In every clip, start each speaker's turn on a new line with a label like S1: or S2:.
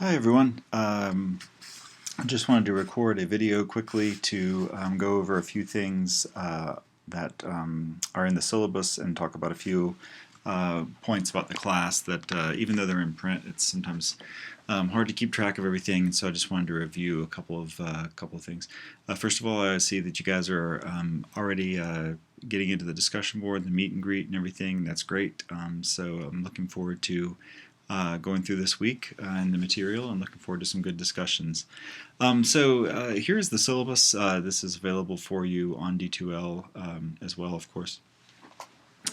S1: Hi everyone. I just wanted to record a video quickly to go over a few things that are in the syllabus and talk about a few points about the class that even though they're in print, it's sometimes hard to keep track of everything, and so I just wanted to review a couple of things. First of all, I see that you guys are already getting into the discussion board, the meet and greet and everything. That's great. So I'm looking forward to going through this week in the material and looking forward to some good discussions. Here's the syllabus. This is available for you on D2L as well, of course.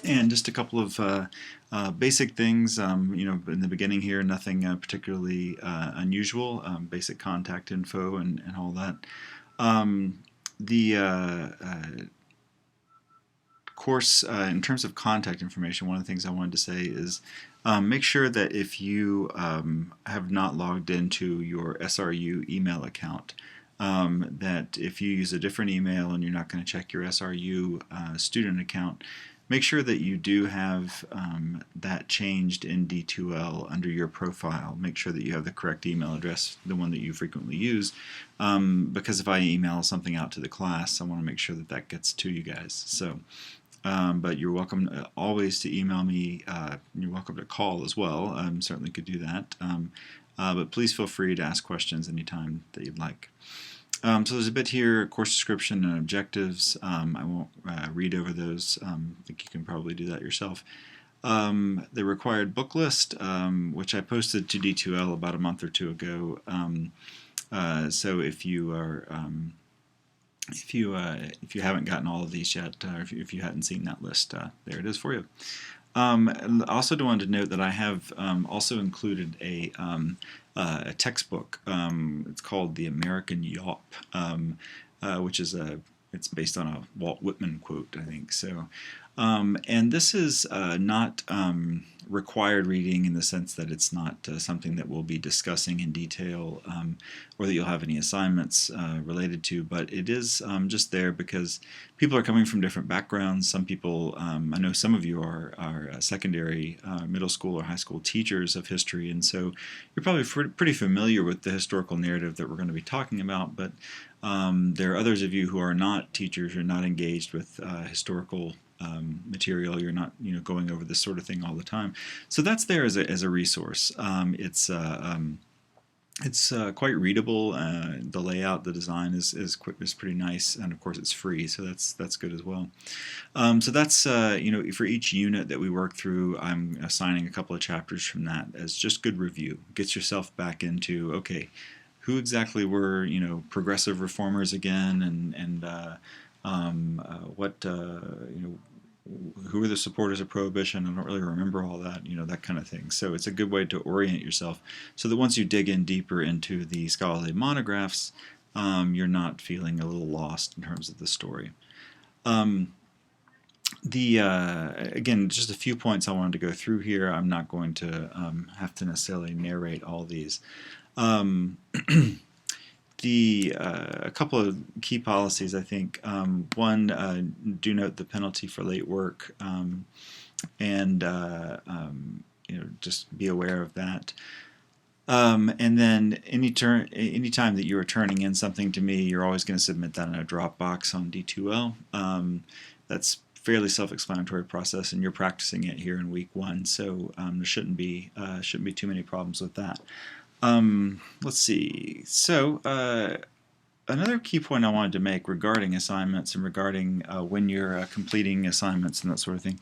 S1: And just a couple of basic things, in the beginning here, nothing particularly unusual, basic contact info and all that. The course, in terms of contact information, one of the things I wanted to say is make sure that if you have not logged into your SRU email account, that if you use a different email and you're not going to check your SRU student account, make sure that you do have that changed in D2L under your profile. Make sure that you have the correct email address, the one that you frequently use, because if I email something out to the class, I want to make sure that that gets to you guys. So. But you're welcome always to email me. You're welcome to call as well. Certainly could do that. But please feel free to ask questions anytime that you'd like. So there's a bit here, course description and objectives. I won't read over those. I think you can probably do that yourself. The required book list, which I posted to D2L about a month or two ago. So if you are if you haven't gotten all of these yet, or if you hadn't seen that list, there it is for you. I also wanted to note that I have also included a textbook. It's called The American Yawp, which is it's based on a Walt Whitman quote, I think. So, and this is not required reading in the sense that it's not something that we'll be discussing in detail or that you'll have any assignments related to, but it is just there because people are coming from different backgrounds. Some people, I know some of you are secondary, middle school or high school teachers of history, and so you're probably pretty familiar with the historical narrative that we're going to be talking about, but there are others of you who are not teachers, you're not engaged with historical material, you're not going over this sort of thing all the time. So that's there as a resource. It's quite readable. The layout, the design is pretty nice, and of course it's free, so that's good as well. So that's for each unit that we work through, I'm assigning a couple of chapters from that as just good review. Gets yourself back into, okay, who exactly were progressive reformers again, and what who are the supporters of prohibition? I don't really remember all that, that kind of thing. So it's a good way to orient yourself so that once you dig in deeper into the scholarly monographs, you're not feeling a little lost in terms of the story. Again, just a few points I wanted to go through here. I'm not going to have to necessarily narrate all these. A couple of key policies, I think. One, do note the penalty for late work, and just be aware of that. And then anytime that you are turning in something to me, you're always going to submit that in a Dropbox on D2L. That's fairly self-explanatory process, and you're practicing it here in week 1, so there shouldn't be too many problems with that. Let's see. So another key point I wanted to make regarding assignments and regarding when you're completing assignments and that sort of thing.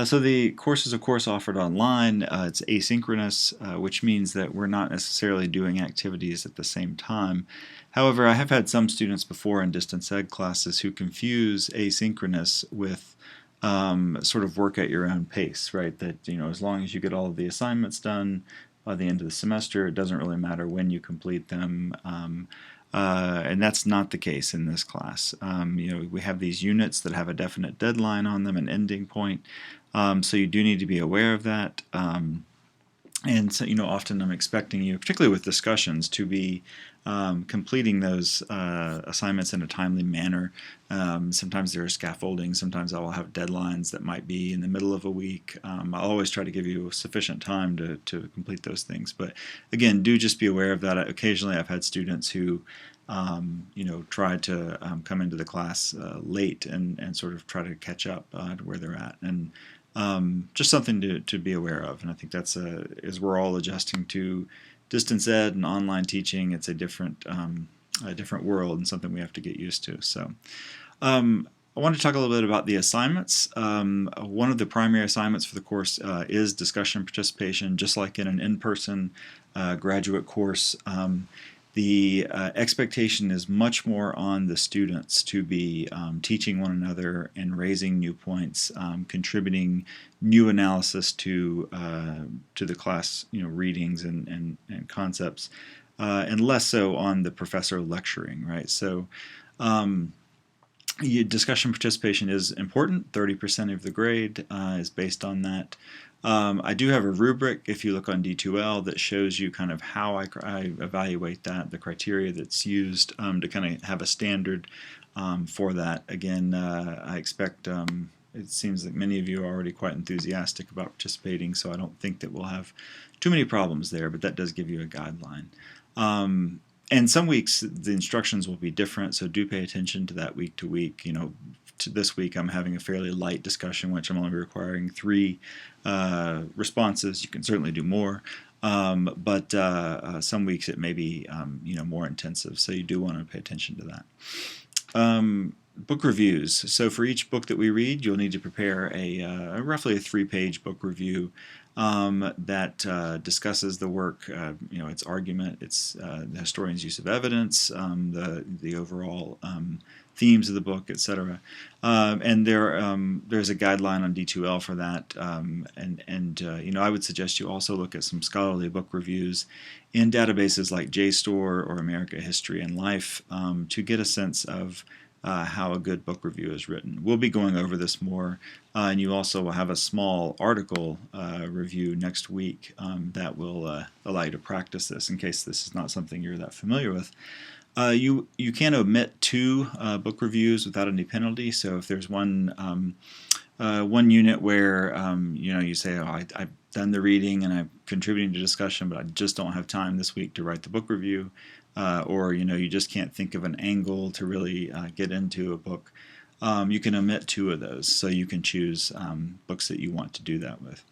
S1: So the course is, of course, offered online. It's asynchronous, which means that we're not necessarily doing activities at the same time. However, I have had some students before in distance ed classes who confuse asynchronous with sort of work at your own pace, right? That, as long as you get all of the assignments done by the end of the semester, it doesn't really matter when you complete them, and that's not the case in this class. We have these units that have a definite deadline on them, an ending point, so you do need to be aware of that. And so, often I'm expecting you, particularly with discussions, to be completing those assignments in a timely manner. Sometimes there are scaffolding. Sometimes I will have deadlines that might be in the middle of a week. I'll always try to give you sufficient time to complete those things. But again, do just be aware of that. Occasionally I've had students who try to come into the class late and sort of try to catch up to where they're at. And just something to be aware of. And I think that's as we're all adjusting to distance ed and online teaching, it's a different world and something we have to get used to. So I want to talk a little bit about the assignments. One of the primary assignments for the course is discussion participation, just like in an in-person graduate course. The expectation is much more on the students to be teaching one another and raising new points, contributing new analysis to the class, readings and concepts, and less so on the professor lecturing, right? So discussion participation is important. 30% of the grade is based on that. I do have a rubric, if you look on D2L, that shows you kind of how I evaluate that, the criteria that's used to kind of have a standard for that. Again, I expect it seems like many of you are already quite enthusiastic about participating, so I don't think that we'll have too many problems there, but that does give you a guideline. And some weeks the instructions will be different, so do pay attention to that week to week. This week I'm having a fairly light discussion, which I'm only requiring 3 responses. You can certainly do more, but some weeks it may be more intensive, so you do want to pay attention to that. Book reviews. So for each book that we read, you'll need to prepare a roughly a 3-page book review that discusses the work, its argument, its the historian's use of evidence, the overall themes of the book, etc. And there's a guideline on D2L for that. I would suggest you also look at some scholarly book reviews in databases like JSTOR or America History and Life to get a sense of how a good book review is written. We'll be going over this more, and you also will have a small article review next week that will allow you to practice this in case this is not something you're that familiar with. You can omit 2 book reviews without any penalty. So if there's one unit where you say, oh, I've done the reading and I'm contributing to discussion, but I just don't have time this week to write the book review, or you just can't think of an angle to really get into a book, you can omit 2 of those, so you can choose books that you want to do that with.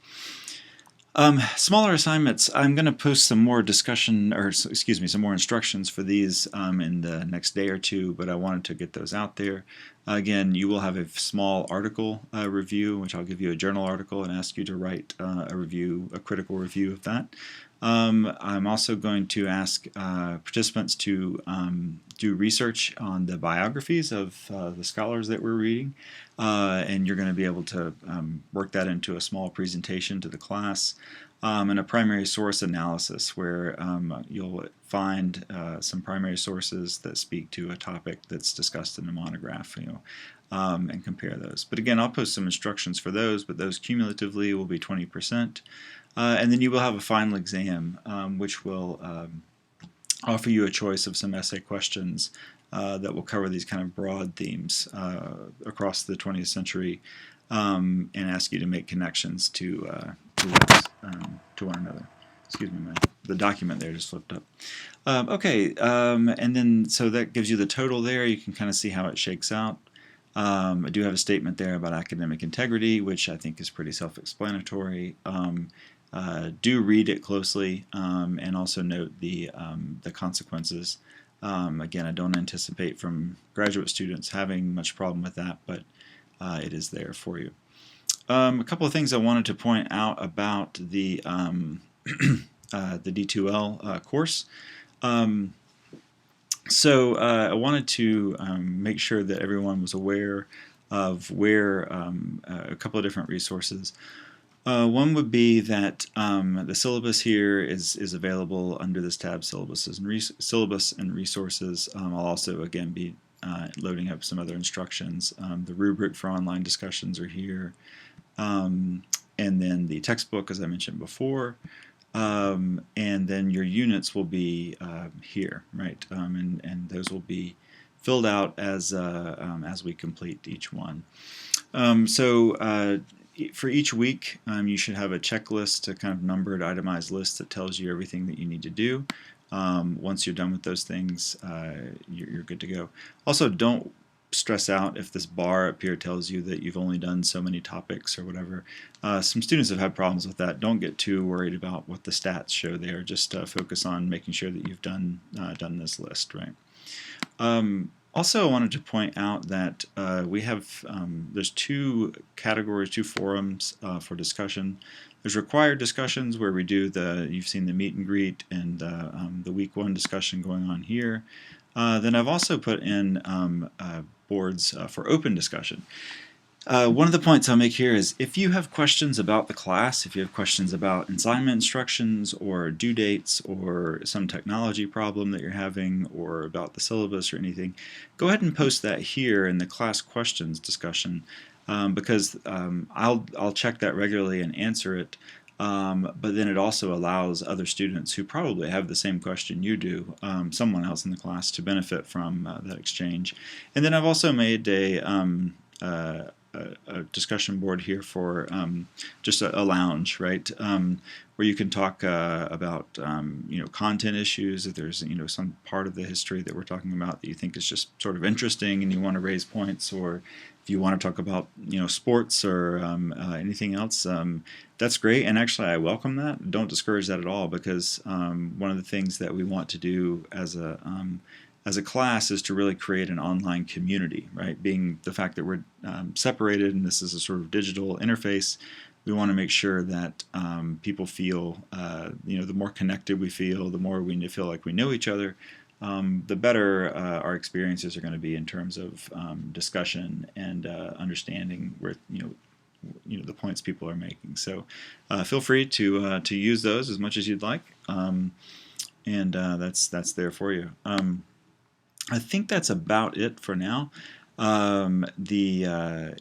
S1: Smaller assignments. I'm going to post some more discussion, or excuse me, some more instructions for these in the next day or 2, but I wanted to get those out there. Again, you will have a small article review, which I'll give you a journal article and ask you to write a critical review of that. I'm also going to ask participants to do research on the biographies of the scholars that we're reading, and you're going to be able to work that into a small presentation to the class, and a primary source analysis where you'll find some primary sources that speak to a topic that's discussed in the monograph, and compare those. But again, I'll post some instructions for those, but those cumulatively will be 20%. And then you will have a final exam, which will offer you a choice of some essay questions that will cover these kind of broad themes across the 20th century, and ask you to make connections to one another. Excuse me, the document there just flipped up. Okay, and then so that gives you the total there. You can kind of see how it shakes out. I do have a statement there about academic integrity, which I think is pretty self-explanatory. Do read it closely, and also note the consequences. Again, I don't anticipate from graduate students having much problem with that, but it is there for you. A couple of things I wanted to point out about the the D2L course. So I wanted to make sure that everyone was aware of where a couple of different resources. One would be that the syllabus here is available under this tab, Syllabus and Resources. I'll also, again, be loading up some other instructions. The rubric for online discussions are here. And then the textbook, as I mentioned before. and then your units will be here, right? And those will be filled out as we complete each one. So for each week, you should have a checklist, a kind of numbered, itemized list that tells you everything that you need to do. Once you're done with those things, you're good to go. Also, don't stress out if this bar up here tells you that you've only done so many topics or whatever. Some students have had problems with that. Don't get too worried about what the stats show there. Just focus on making sure that you've done this list, right? Also, I wanted to point out that we have there's two categories, two forums for discussion. There's required discussions where we do you've seen the meet and greet and the week 1 discussion going on here. Then I've also put in boards for open discussion. One of the points I'll make here is if you have questions about the class, if you have questions about assignment instructions or due dates or some technology problem that you're having or about the syllabus or anything, go ahead and post that here in the class questions discussion because I'll check that regularly and answer it. But then it also allows other students who probably have the same question you do, someone else in the class, to benefit from that exchange. And then I've also made a discussion board here for just a lounge, right? Where you can talk about content issues. If there's some part of the history that we're talking about that you think is just sort of interesting and you want to raise points, or if you want to talk about sports or anything else, that's great. And actually, I welcome that. Don't discourage that at all, because one of the things that we want to do as a class is to really create an online community, right? Being the fact that we're separated and this is a sort of digital interface, we want to make sure that people feel, the more connected we feel, the more we feel like we know each other, the better our experiences are going to be in terms of discussion and understanding where the points people are making. So feel free to use those as much as you'd like, and that's there for you. I think that's about it for now. The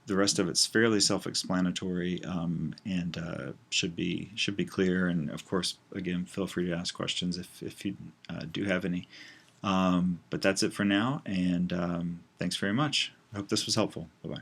S1: rest of it's fairly self-explanatory and should be clear. And of course, again, feel free to ask questions if you do have any. But that's it for now, and thanks very much. I hope this was helpful. Bye bye.